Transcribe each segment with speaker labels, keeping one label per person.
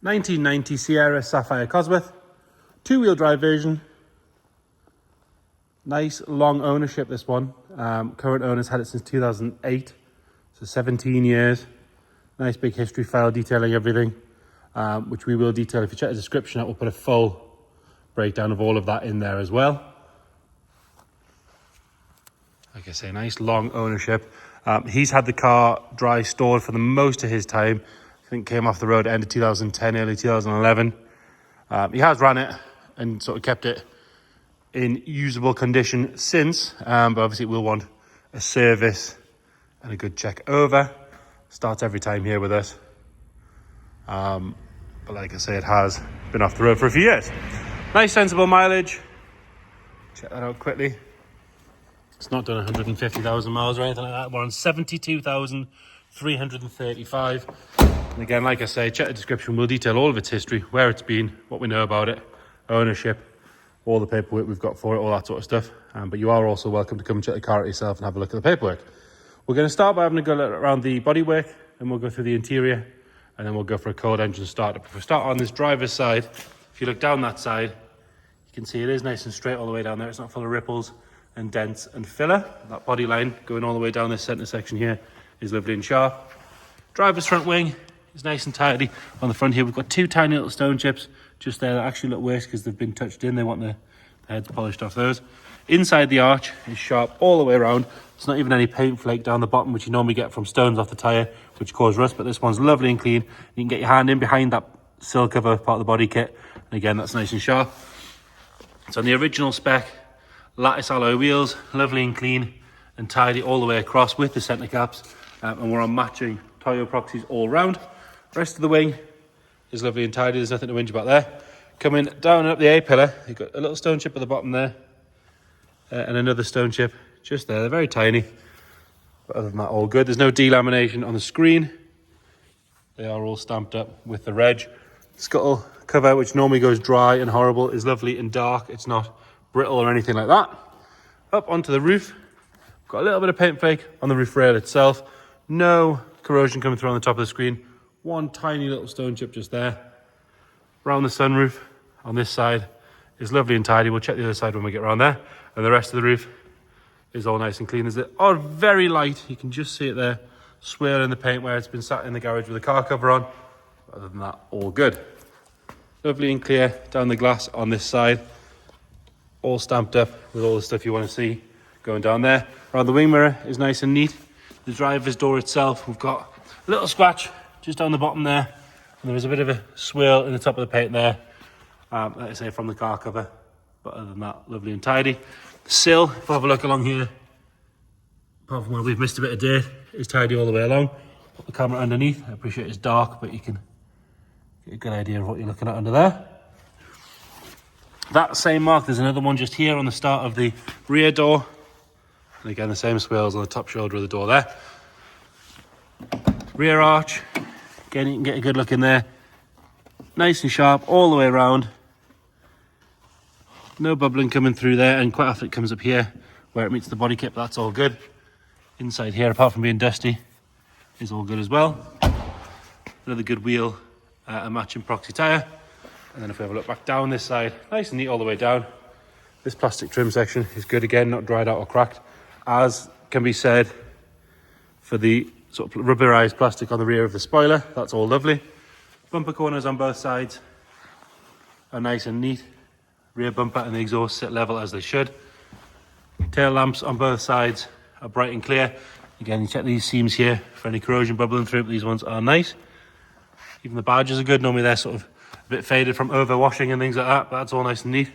Speaker 1: 1990 Sierra Sapphire Cosworth, two-wheel drive version. Nice long ownership, this one. Current owners had it since 2008, so 17 years. Nice big history file detailing everything, which we will detail. If you check the description out, we'll put a full breakdown of all of that in there as well. Like I say, nice long ownership. He's had the car dry stored for the most of his time. I think came off the road end of 2010, early 2011. He has ran it and sort of kept it in usable condition since, but obviously it will want a service and a good check over. Starts every time here with us. But like I say, it has been off the road for a few years. Nice sensible mileage. Check that out quickly. It's not done 150,000 miles or anything like that. We're on 72,335. And again, like I say, check the description. We'll detail all of its history, where it's been, what we know about it, ownership, all the paperwork we've got for it, all that sort of stuff. But you are also welcome to come and check the car out yourself and have a look at the paperwork. We're going to start by having a go around the bodywork, and we'll go through the interior, and then we'll go for a cold engine startup. If we start on this driver's side, if you look down that side, you can see it is nice and straight all the way down there. It's not full of ripples and dents and filler. That body line going all the way down this centre section here is lovely and sharp. Driver's front wing is nice and tidy. On the front here, we've got two tiny little stone chips just there that actually look worse because they've been touched in. They want the heads polished off those. Inside the arch is sharp all the way around. It's not even any paint flake down the bottom, which you normally get from stones off the tyre, which cause rust, but this one's lovely and clean. You can get your hand in behind that sill cover part of the body kit, and again, that's nice and sharp. It's on the original spec, lattice alloy wheels, lovely and clean and tidy all the way across with the centre caps, and we're on matching Toyo proxies all round. Rest of the wing is lovely and tidy. There's nothing to whinge about there. Coming down and up the A-pillar, you've got a little stone chip at the bottom there, and another stone chip just there. They're very tiny, but other than that, all good. There's no delamination on the screen. They are all stamped up with the reg. Scuttle cover, which normally goes dry and horrible, is lovely and dark. It's not brittle or anything like that. Up onto the roof, got a little bit of paint flake on the roof rail itself. No corrosion coming through on the top of the screen. One tiny little stone chip just there. Around the sunroof on this side is lovely and tidy. We'll check the other side when we get around there. And the rest of the roof is all nice and clean. There's a very light, you can just see it there, swirl in the paint where it's been sat in the garage with a car cover on. Other than that, all good. Lovely and clear down the glass on this side. All stamped up with all the stuff you want to see going down there. Around the wing mirror is nice and neat. The driver's door itself, we've got a little scratch just down the bottom there. And there is a bit of a swirl in the top of the paint there, like I say, from the car cover. But other than that, lovely and tidy. The sill, if we have a look along here, apart from where we've missed a bit of dirt, is tidy all the way along. Put the camera underneath. I appreciate it's dark, but you can get a good idea of what you're looking at under there. That same mark, there's another one just here on the start of the rear door. And again, the same swirls on the top shoulder of the door there. Rear arch, again, you can get a good look in there. Nice and sharp all the way around. No bubbling coming through there, and quite often it comes up here where it meets the body kit, but that's all good. Inside here, apart from being dusty, is all good as well. Another good wheel, a matching proxy tyre. And then if we have a look back down this side, nice and neat all the way down. This plastic trim section is good again, not dried out or cracked, as can be said for the sort of rubberized plastic on the rear of the spoiler. That's all lovely. Bumper corners on both sides are nice and neat. Rear bumper and the exhaust sit level as they should. Tail lamps on both sides are bright and clear. Again, you check these seams here for any corrosion bubbling through, but these ones are nice. Even the badges are good. Normally they're sort of a bit faded from overwashing and things like that, but that's all nice and neat.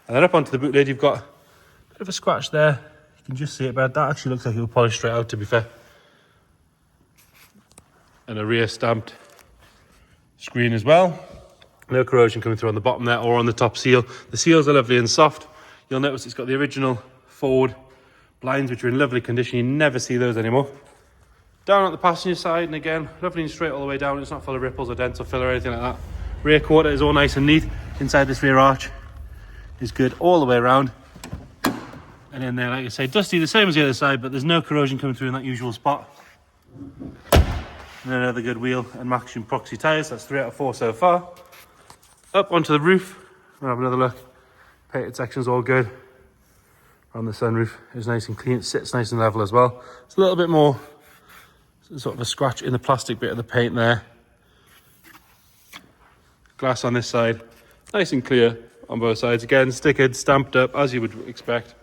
Speaker 1: And then up onto the boot lid, you've got a bit of a scratch there. You can just see it, but that actually looks like it was polished straight out, to be fair. And a rear stamped screen as well. No corrosion coming through on the bottom there or on the top seal. The seals are lovely and soft. You'll notice it's got the original Ford blinds, which are in lovely condition. You never see those anymore. Down at the passenger side, and again, lovely and straight all the way down. It's not full of ripples or dents or filler or anything like that. Rear quarter is all nice and neat. Inside this rear arch is good all the way around. And in there, like I say, dusty, the same as the other side, but there's no corrosion coming through in that usual spot. And then another good wheel and matching proxy tyres. That's 3 out of 4 so far. Up onto the roof. We'll have another look. Painted section's all good. On the sunroof is nice and clean. It sits nice and level as well. It's a little bit more sort of a scratch in the plastic bit of the paint there. Glass on this side, nice and clear on both sides. Again, stickered, stamped up as you would expect.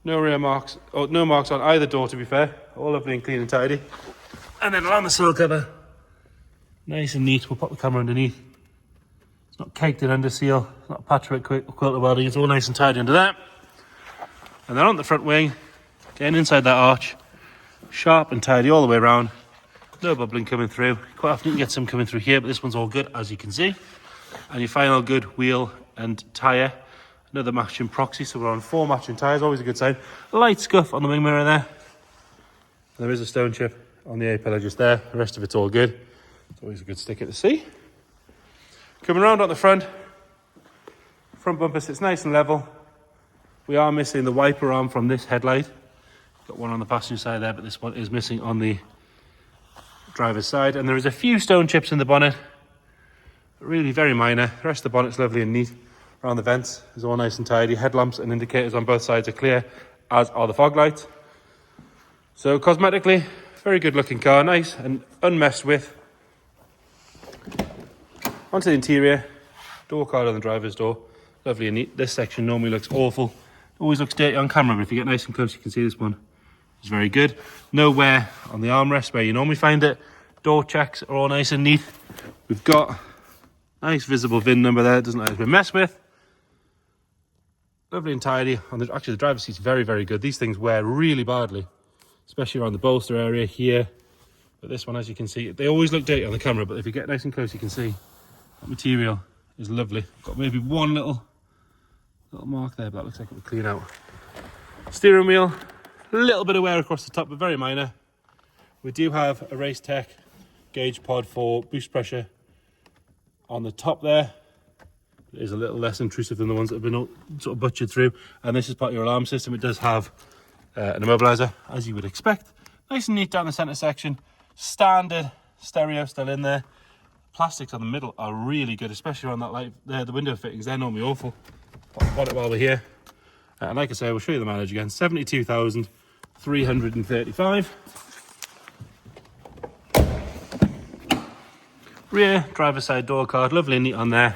Speaker 1: No rear marks, or no marks on either door to be fair. All lovely and clean and tidy. And then around the sill cover, nice and neat. We'll pop the camera underneath. It's not caked in under seal, it's not patchwork quilter welding. It's all nice and tidy under there. And then on the front wing, getting inside that arch, sharp and tidy all the way around. No bubbling coming through. Quite often you can get some coming through here, but this one's all good, as you can see. And your final good wheel and tyre. Another matching proxy, so we're on 4 matching tyres, always a good sign. Light scuff on the wing mirror there. And there is a stone chip on the A-pillar just there. The rest of it's all good. It's always a good sticker to see. Coming around on the front bumper sits nice and level. We are missing the wiper arm from this headlight. Got one on the passenger side there, but this one is missing on the driver's side. And there is a few stone chips in the bonnet. Really very minor. The rest of the bonnet's lovely and neat. Around the vents is all nice and tidy. Headlamps and indicators on both sides are clear, as are the fog lights. So cosmetically, very good looking car. Nice and unmessed with. Onto the interior. Door card on the driver's door. Lovely and neat. This section normally looks awful. Always looks dirty on camera, but if you get nice and close, you can see this one is very good. No wear on the armrest where you normally find it. Door checks are all nice and neat. We've got nice visible VIN number there. It doesn't look like it's been messed with. Lovely and tidy. Actually, the driver's seat's very, very good. These things wear really badly, especially around the bolster area here. But this one, as you can see, they always look dirty on the camera, but if you get nice and close, you can see that material is lovely. Got maybe one little mark there, but that looks like it would clean out. Steering wheel, a little bit of wear across the top, but very minor. We do have a Race Tech gauge pod for boost pressure on the top there. It is a little less intrusive than the ones that have been sort of butchered through. And this is part of your alarm system. It does have an immobiliser, as you would expect. Nice and neat down the centre section. Standard stereo still in there. Plastics on the middle are really good, especially on that light there. The window fittings, they're normally awful. Pop the bonnet while we're here. And like I say, we'll show you the mileage again. 72,335. Rear driver's side door card, lovely and neat on there.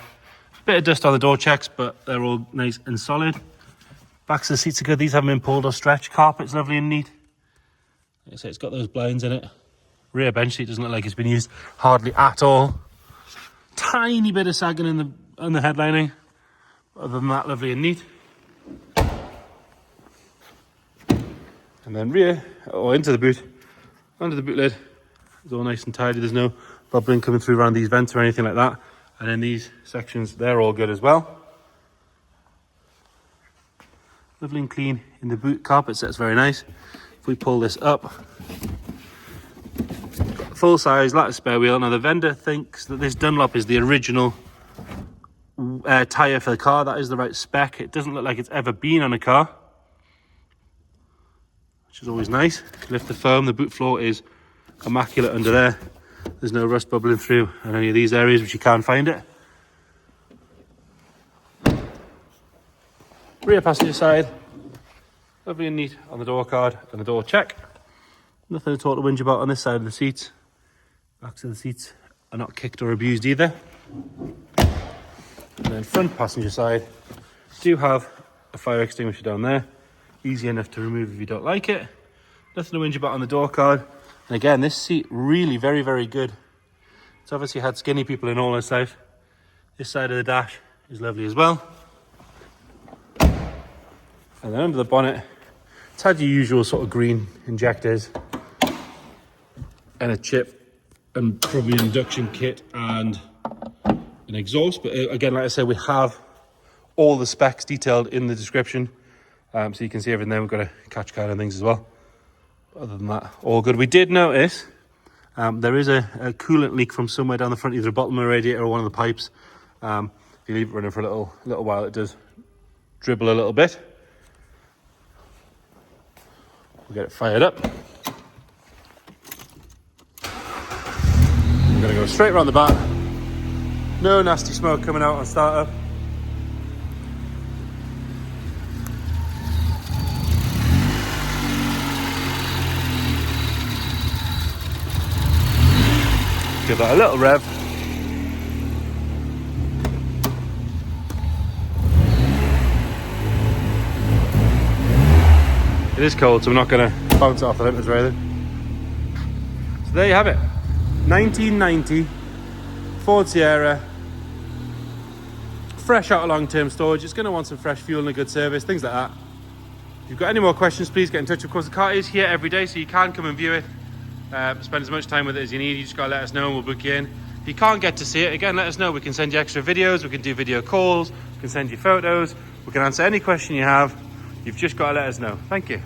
Speaker 1: Bit of dust on the door checks, but they're all nice and solid. Backs of the seats are good. These haven't been pulled or stretched. Carpet's lovely and neat. Like I say, it's got those blinds in it. Rear bench seat doesn't look like it's been used hardly at all. Tiny bit of sagging in the headlining. Other than that, lovely and neat. And then rear, or into the boot, under the boot lid, it's all nice and tidy. There's no bubbling coming through around these vents or anything like that. And then these sections, they're all good as well. Lovely and clean in the boot. Carpet set's very nice. If we pull this up, full size lattice spare wheel. Now the vendor thinks that this Dunlop is the original tyre for the car. That is the right spec. It doesn't look like it's ever been on a car, which is always nice. If you lift the foam, the boot floor is immaculate under there. There's no rust bubbling through in any of these areas, which you can't find it. Rear passenger side, lovely and neat on the door card and the door check. Nothing at all to whinge about on this side of the seats. Backs of the seats are not kicked or abused either. And then front passenger side, do have a fire extinguisher down there. Easy enough to remove if you don't like it. Nothing to whinge about on the door card. And again, this seat really very, very good. It's obviously had skinny people in all its life. This side of the dash is lovely as well. And then under the bonnet, it's had your usual sort of green injectors and a chip and probably an induction kit and an exhaust. But again, like I said, we have all the specs detailed in the description. So you can see everything there. We've got a catch card and things as well. Other than that, all good. We did notice there is a coolant leak from somewhere down the front, either the bottom of the radiator or one of the pipes. If you leave it running for a little while, it does dribble a little bit. We'll get it fired up. going to go straight around the back. No nasty smoke coming out on startup. Give that a little rev. It is cold, so we're not going to bounce it off the limiters or anything. So there you have it. 1990 Ford Sierra. Fresh out of long-term storage. It's going to want some fresh fuel and a good service, things like that. If you've got any more questions, please get in touch. Of course, the car is here every day, so you can come and view it. Spend as much time with it as you need. You just got to let us know and we'll book you in. If you can't get to see it, again, let us know. We can send you extra videos. We can do video calls. We can send you photos. We can answer any question you have. You've just got to let us know. Thank you.